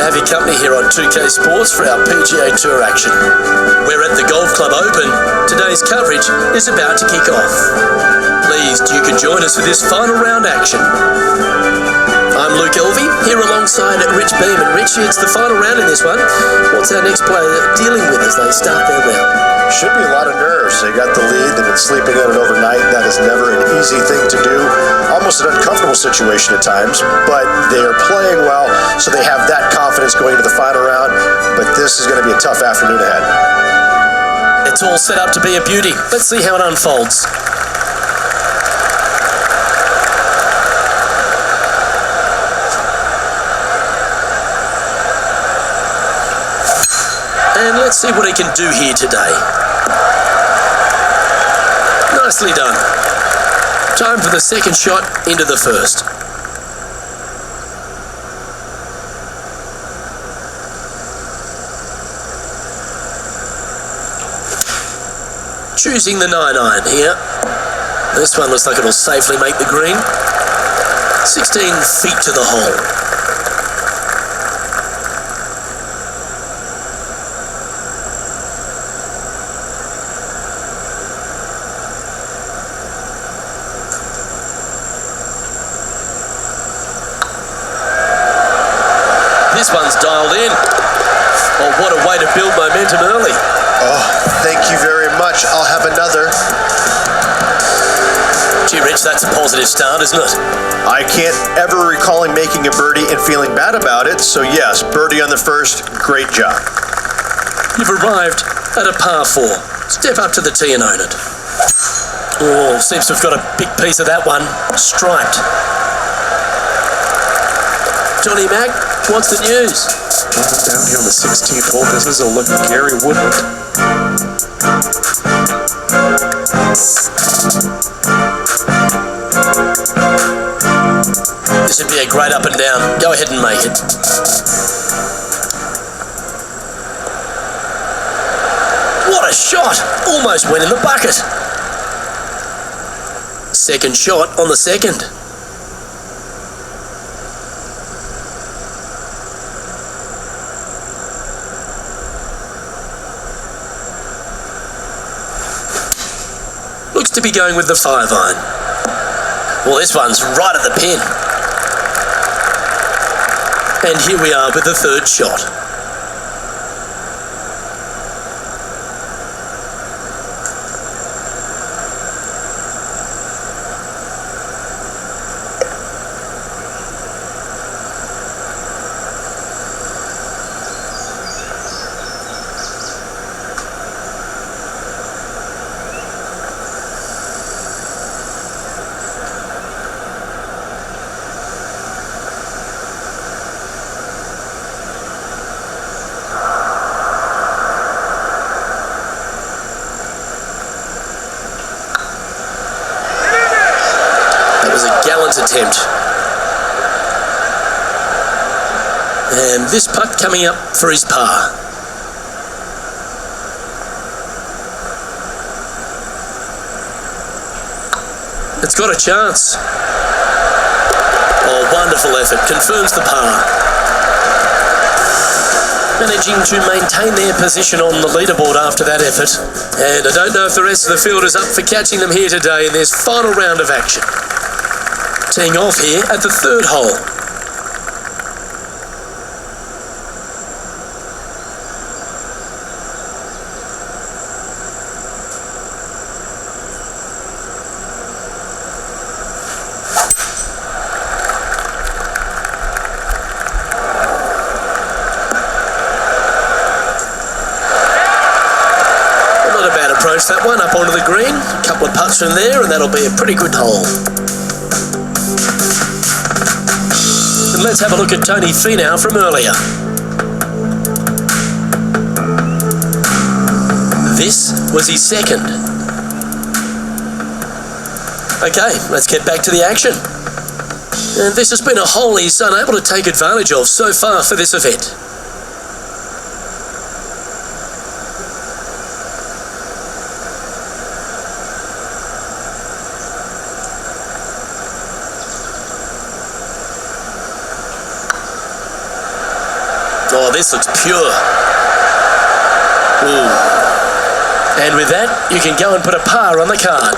to have your company here on 2K Sports for our PGA Tour action. We're at the Golf Club Open. Today's coverage is about to kick off. Pleased you can join us for this final round action. I'm Luke Elvey, here alongside Rich Beam. And Richie, it's the final round in this one. What's our next player dealing with as they start their round? Should be a lot of nerves. They got the lead. They've been sleeping on it overnight. That is never an easy thing to do. Almost an uncomfortable situation at times, but they are playing well, so they have that confidence going into the final round. But this is going to be a tough afternoon ahead. It's all set up to be a beauty. Let's see how it unfolds. And let's see what he can do here today. Nicely done. Time for the second shot into the first. Choosing the 9-iron here. This one looks like it'll safely make the green. 16 feet to the hole. This one's dialed in. Oh, what a way to build momentum early. Oh, thank you very much. I'll have another. Gee, Rich, that's a positive start, isn't it? I can't ever recall him making a birdie and feeling bad about it, so yes, birdie on the first, great job. You've arrived at a par 4. Step up to the tee and own it. Oh, seems to have got a big piece of that one. Striped. Johnny Mac, what's the news? Down here on the 16th hole, this is a look at Gary Woodland. This would be a great up and down. Go ahead and make it. What a shot! Almost went in the bucket. Second shot on the second. Looks to be going with the 5-iron. Well, this one's right at the pin. And here we are with the third shot. Attempt. And this putt coming up for his par. It's got a chance. Oh, wonderful effort. Confirms the par. Managing to maintain their position on the leaderboard after that effort. And I don't know if the rest of the field is up for catching them here today in this final round of action. Teeing off here at the third hole. Not a bad approach, that one, up onto the green. A couple of putts from there and that'll be a pretty good hole. Let's have a look at Tony Finau from earlier. This was his second. Okay, let's get back to the action. And this has been a hole he's unable to take advantage of so far for this event. Oh, this looks pure. Ooh. And with that, you can go and put a par on the card.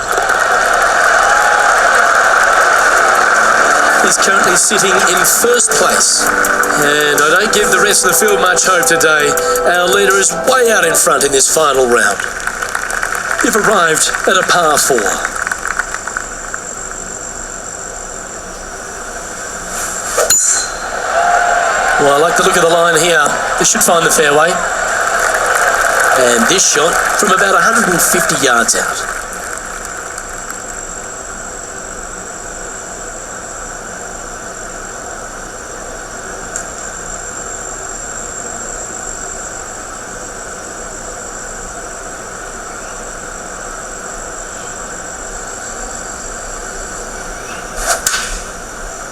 He's currently sitting in first place. And I don't give the rest of the field much hope today. Our leader is way out in front in this final round. You've arrived at a par 4. Well, I like the look of the line here. This should find the fairway. And this shot from about 150 yards out.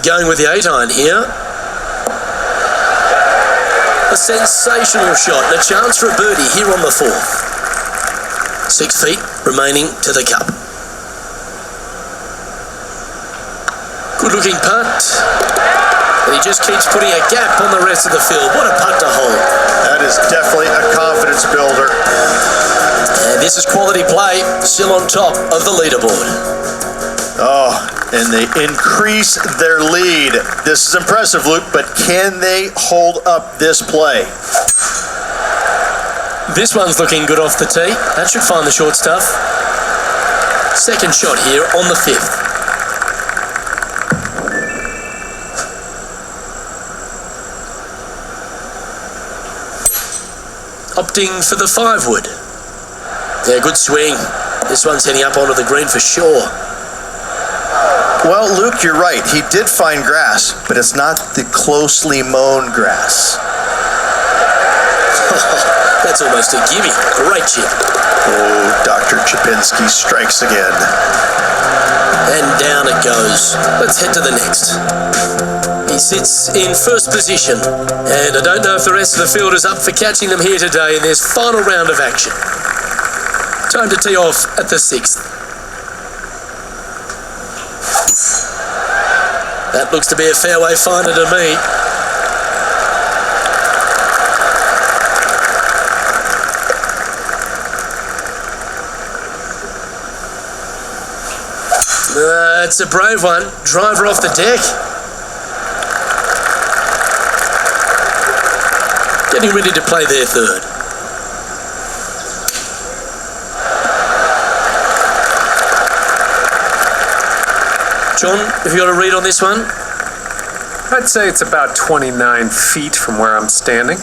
Going with the 8-iron here. A sensational shot and a chance for a birdie here on the 4th. 6 feet remaining to the cup. Good looking putt. And he just keeps putting a gap on the rest of the field. What a putt to hold. That is definitely a confidence builder. And this is quality play, still on top of the leaderboard. Oh, and they increase their lead. This is impressive, Luke, but can they hold up this play? This one's looking good off the tee. That should find the short stuff. Second shot here on the 5th. Opting for the 5-wood. Yeah, good swing. This one's heading up onto the green for sure. Well, Luke, you're right. He did find grass, but it's not the closely mown grass. That's almost a gimme. Great chip. Oh, Dr. Chipinski strikes again. And down it goes. Let's head to the next. He sits in first position, and I don't know if the rest of the field is up for catching them here today in this final round of action. Time to tee off at the 6th. That looks to be a fairway finder to me. It's a brave one. Driver off the deck. Getting ready to play their 3rd. John, have you got a read on this one? I'd say it's about 29 feet from where I'm standing.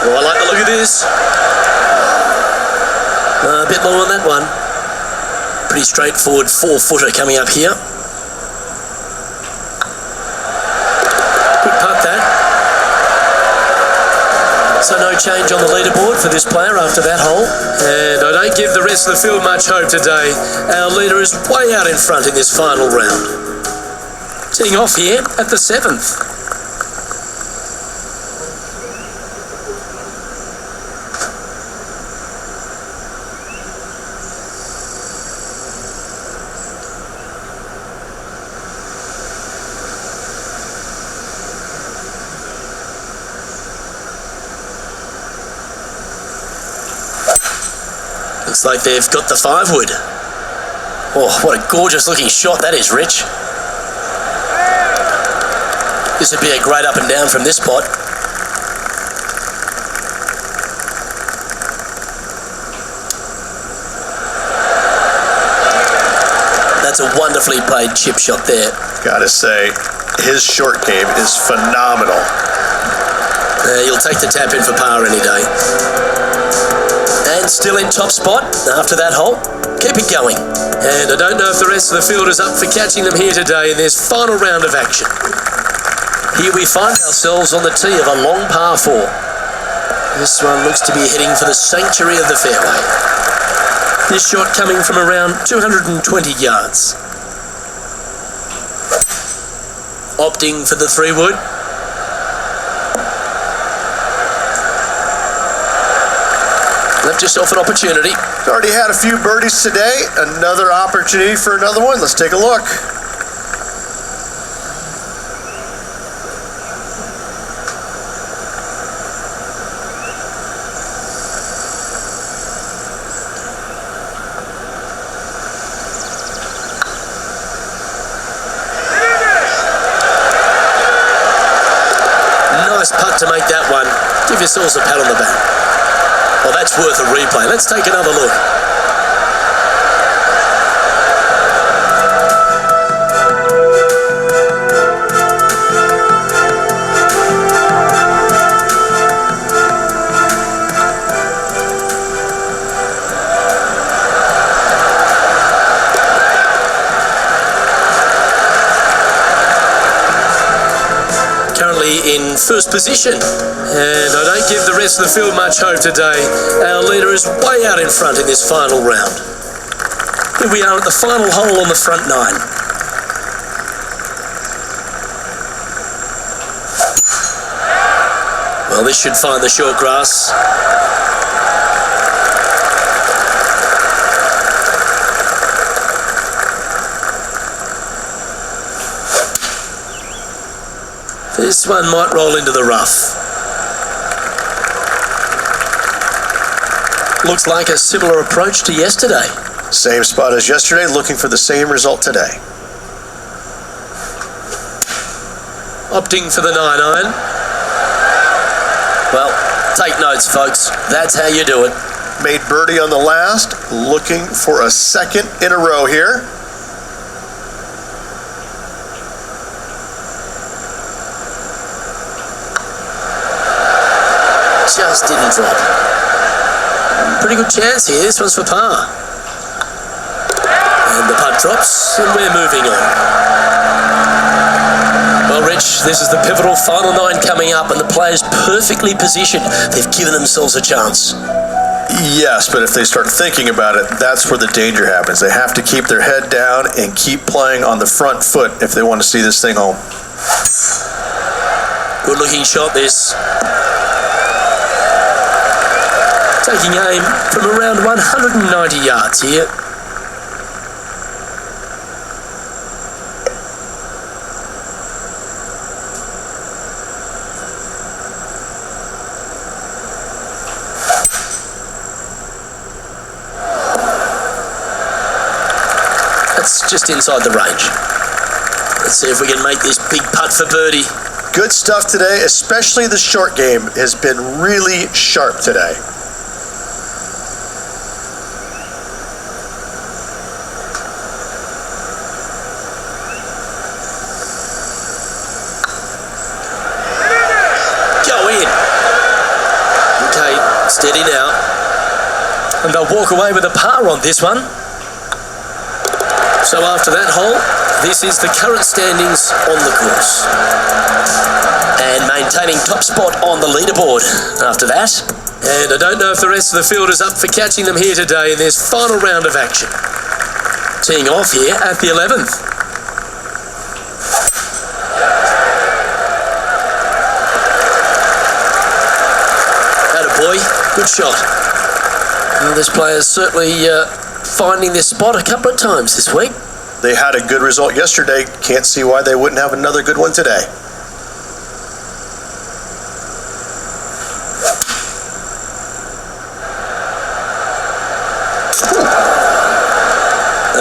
Oh, I like the look of this. A bit long on that one. Pretty straightforward 4-footer coming up here. Good putt that. So no change on the leaderboard for this player after that hole. And I don't give the rest of the field much hope today. Our leader is way out in front in this final round. Teeing off here at the 7th. Looks like they've got the 5-wood. Oh, what a gorgeous looking shot that is, Rich. This would be a great up and down from this spot. That's a wonderfully played chip shot there. Gotta say, his short game is phenomenal. You'll take the tap in for par any day. And still in top spot after that hole. Keep it going. And I don't know if the rest of the field is up for catching them here today in this final round of action. Here we find ourselves on the tee of a long par 4. This one looks to be heading for the sanctuary of the fairway. This shot coming from around 220 yards. opting for the 3-wood. Left yourself an opportunity. Already had a few birdies today. Another opportunity for another one. Let's take a look. Nice putt to make that one. Give yourselves a pat on the back. Well, that's worth a replay. Let's take another look. Currently in first position, and I don't give the rest of the field much hope today. Our leader is way out in front in this final round. Here we are at the final hole on the front 9. Well, this should find the short grass. This one might roll into the rough. Looks like a similar approach to yesterday. Same spot as yesterday, looking for the same result today. Opting for the 9-iron. Well, take notes, folks. That's how you do it. Made birdie on the last, looking for a second in a row here. Just didn't drop. Pretty good chance here. This one's for par. And the putt drops, and we're moving on. Well, Rich, this is the pivotal final 9 coming up, and the players perfectly positioned. They've given themselves a chance. Yes, but if they start thinking about it, that's where the danger happens. They have to keep their head down and keep playing on the front foot if they want to see this thing home. Good looking shot, this. Taking aim from around 190 yards here. That's just inside the range. Let's see if we can make this big putt for birdie. Good stuff today, especially the short game has been really sharp today. Steady now. And they'll walk away with a par on this one. So after that hole, this is the current standings on the course. And maintaining top spot on the leaderboard after that. And I don't know if the rest of the field is up for catching them here today in this final round of action. Teeing off here at the 11th. Boy, good shot. Well, this player's certainly finding this spot a couple of times this week. They had a good result yesterday. Can't see why they wouldn't have another good one today.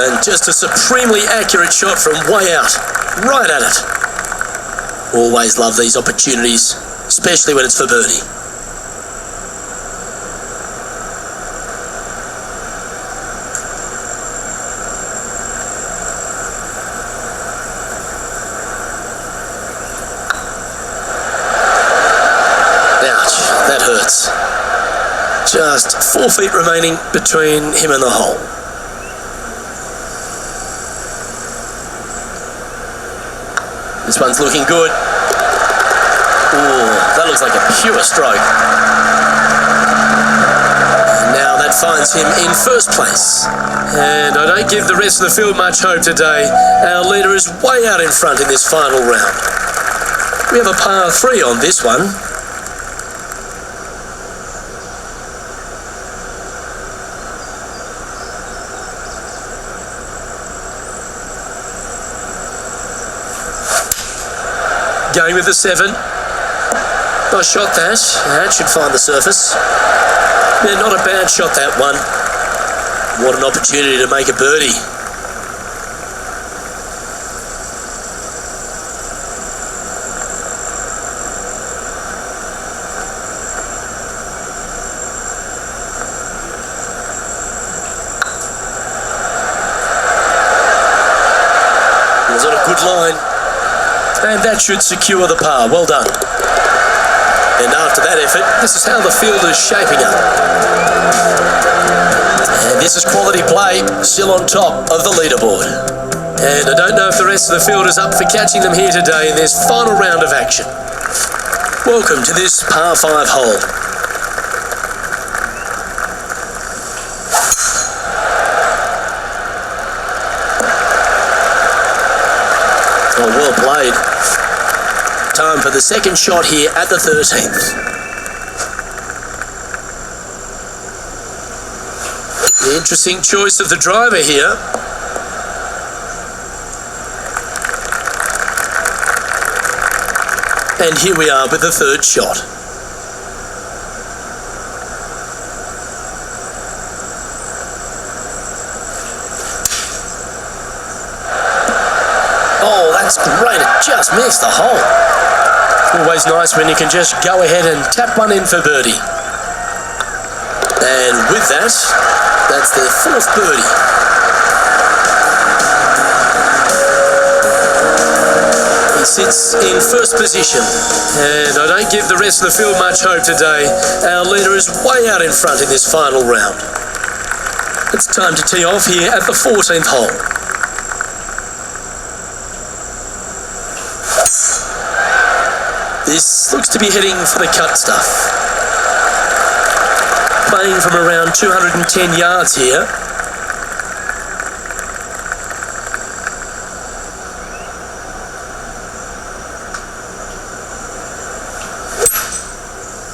And just a supremely accurate shot from way out. Right at it. Always love these opportunities, especially when it's for birdie. That hurts. Just 4 feet remaining between him and the hole. This one's looking good. Ooh, that looks like a pure stroke. And now that That finds him in first place. And I don't give the rest of the field much hope today. Our leader is way out in front in this final round. We have a par 3 on this one. Going with the 7. Nice shot that. That should find the surface. Yeah, not a bad shot, that one. What an opportunity to make a birdie. It was on a good line. And that should secure the par. Well done. And after that effort, this is how the field is shaping up. And this is quality play, still on top of the leaderboard. And I don't know if the rest of the field is up for catching them here today in this final round of action. Welcome to this par 5 hole. Oh, well played. Time for the second shot here at the 13th. The interesting choice of the driver here. And here we are with the third shot. Oh, that's great. It just missed the hole. Always nice when you can just go ahead and tap one in for birdie. And with that, that's their fourth birdie. He sits in first position. And I don't give the rest of the field much hope today. Our leader is way out in front in this final round. It's time to tee off here at the 14th hole. This looks to be heading for the cut stuff. Playing from around 210 yards here.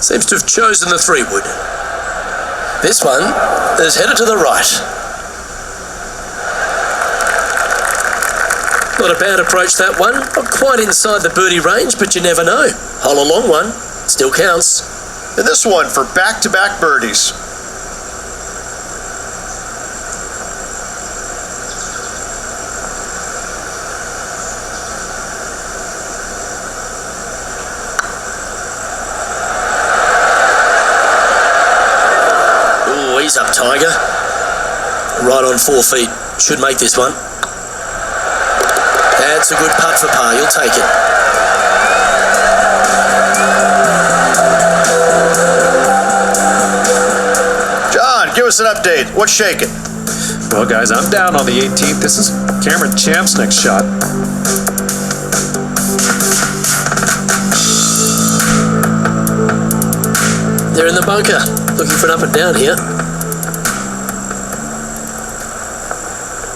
Seems to have chosen the 3-wood. This one is headed to the right. Not a bad approach, that one. Not quite inside the birdie range, but you never know. Hole a long one. Still counts. And this one for back-to-back birdies. Oh, he's up, Tiger. Right on 4 feet. Should make this one. That's a good putt for par. You'll take it. John, give us an update. What's shaking? Well, guys, I'm down on the 18th. This is Cameron Champ's next shot. They're in the bunker. Looking for an up and down here.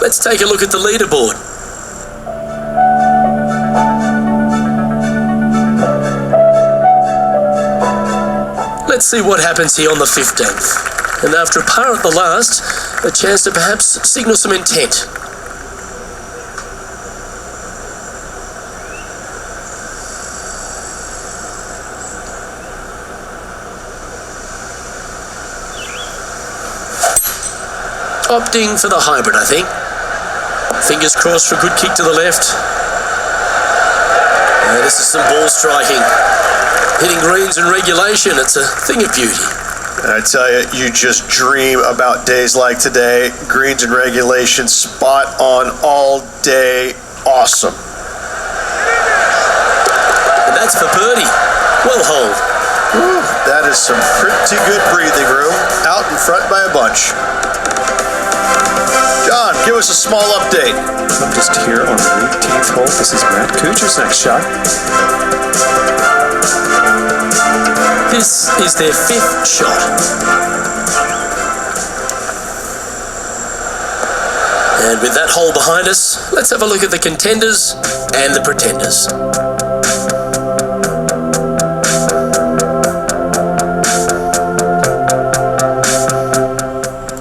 Let's take a look at the leaderboard. Let's see what happens here on the 15th. And after a par at the last, a chance to perhaps signal some intent. Opting for the hybrid, I think. Fingers crossed for a good kick to the left. This is some ball striking. Hitting greens in regulation, it's a thing of beauty. I tell you, you just dream about days like today. Greens in regulation, spot on all day. Awesome. And that's for birdie. Well holed. Whew, that is some pretty good breathing room. Out in front by a bunch. John, give us a small update. I'm just here on the 18th hole. This is Matt Kuchar's next shot. This is their 5th shot. And with that hole behind us, let's have a look at the contenders and the pretenders.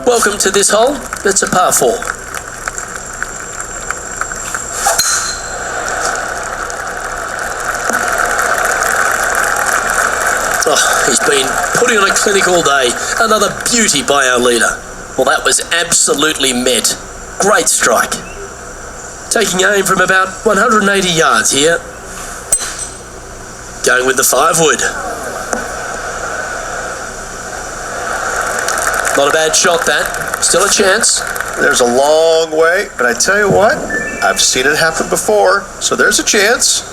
Welcome to this hole. It's a par 4. Oh, he's been putting on a clinic all day. Another beauty by our leader. Well, that was absolutely met. Great strike. Taking aim from about 180 yards here. Going with the 5-wood. Not a bad shot, that. Still a chance. There's a long way, but I tell you what, I've seen it happen before, so there's a chance.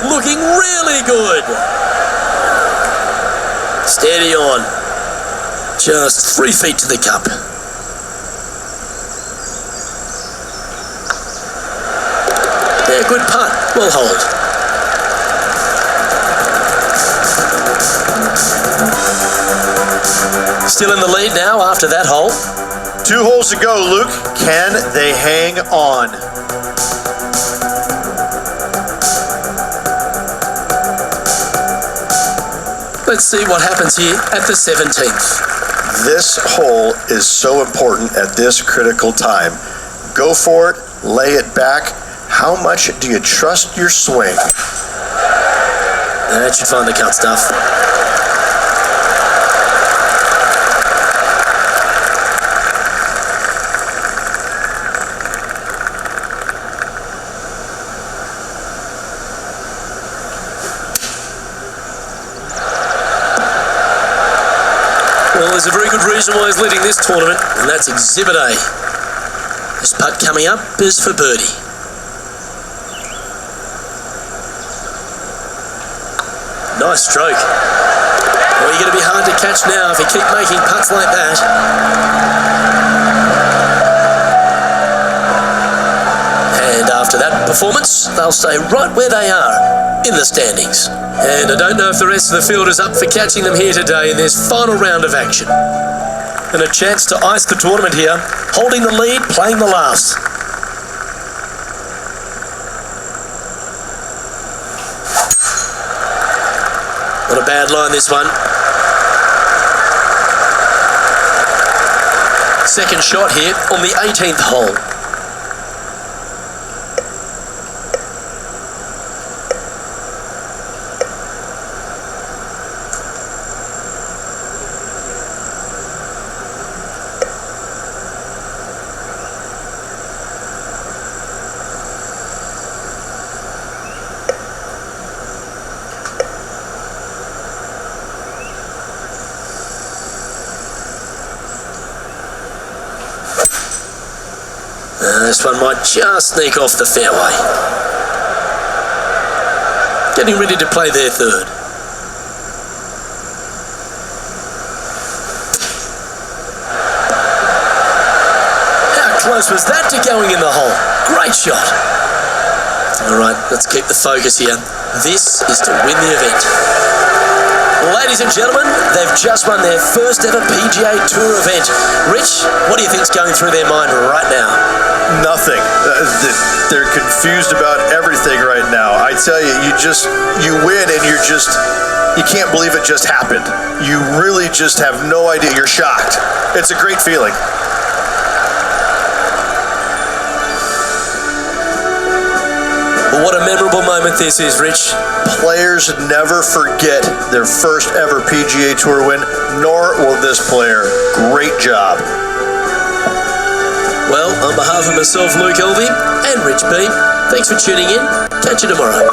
Looking really good. Steady on. Just 3 feet to the cup. Yeah, good putt. Well hold. Still in the lead now after that hole. 2 holes to go, Luke. Can they hang on? Let's see what happens here at the 17th. This hole is so important at this critical time. Go for it, lay it back. How much do you trust your swing? That should find the cut stuff. Well, there's a very good reason why he's leading this tournament, and that's Exhibit A. This putt coming up is for birdie. Nice stroke. Well, you're going to be hard to catch now if you keep making putts like that. And after that performance, they'll stay right where they are in the standings. And I don't know if the rest of the field is up for catching them here today in this final round of action. And a chance to ice the tournament here, holding the lead, playing the last. Not a bad line, this one. Second shot here on the 18th hole. This one might just sneak off the fairway. Getting ready to play their third. How close was that to going in the hole? Great shot. All right, let's keep the focus here. This is to win the event. Ladies and gentlemen, they've just won their first ever PGA Tour event. Rich, what do you think's going through their mind right now? Nothing. They're confused about everything right now. I tell you, you win and you can't believe it just happened. You really just have no idea. You're shocked. It's a great feeling. Well, what a memorable moment this is, Rich. Players never forget their first ever PGA Tour win, nor will this player. Great job. Well, on behalf of myself, Luke Elvey, and Rich B, thanks for tuning in. Catch you tomorrow.